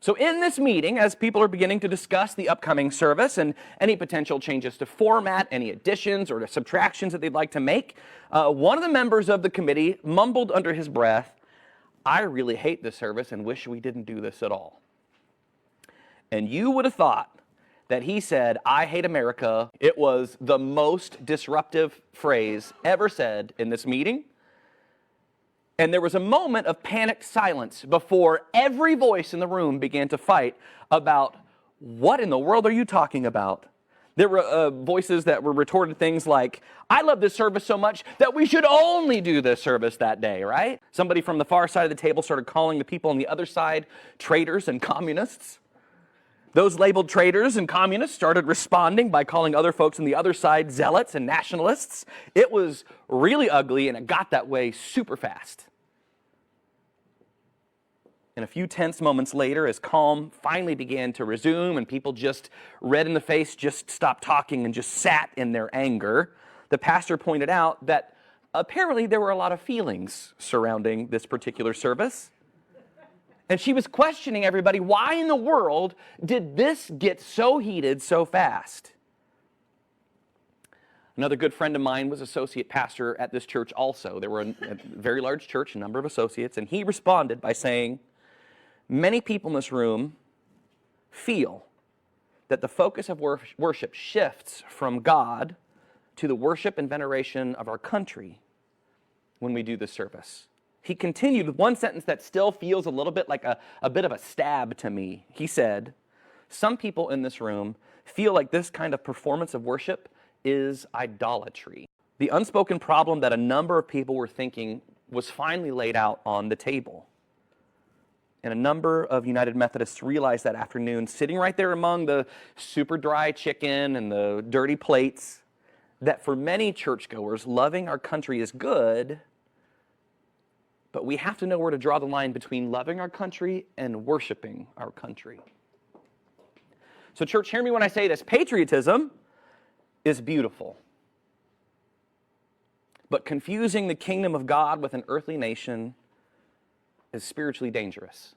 So in this meeting, as people are beginning to discuss the upcoming service and any potential changes to format, any additions or subtractions that they'd like to make, one of the members of the committee mumbled under his breath, "I really hate this service and wish we didn't do this at all." And you would have thought that he said, "I hate America." It was the most disruptive phrase ever said in this meeting. And there was a moment of panicked silence before every voice in the room began to fight about, "What in the world are you talking about?" There were voices that were retorted things like, "I love this service so much that we should only do this service that day," right? Somebody from the far side of the table started calling the people on the other side traitors and communists. Those labeled traitors and communists started responding by calling other folks on the other side zealots and nationalists. It was really ugly, and it got that way super fast. And a few tense moments later, as calm finally began to resume and people just red in the face just stopped talking and just sat in their anger, the pastor pointed out that apparently there were a lot of feelings surrounding this particular service. And she was questioning everybody, why in the world did this get so heated so fast? Another good friend of mine was associate pastor at this church also. There were a very large church, a number of associates, and he responded by saying, "Many people in this room feel that the focus of worship shifts from God to the worship and veneration of our country when we do this service." He continued with one sentence that still feels a little bit like a bit of a stab to me. He said, "Some people in this room feel like this kind of performance of worship is idolatry." The unspoken problem that a number of people were thinking was finally laid out on the table. And a number of United Methodists realized that afternoon, sitting right there among the super dry chicken and the dirty plates, that for many churchgoers, loving our country is good, but we have to know where to draw the line between loving our country and worshiping our country. So church, hear me when I say this. Patriotism is beautiful. But confusing the kingdom of God with an earthly nation is spiritually dangerous.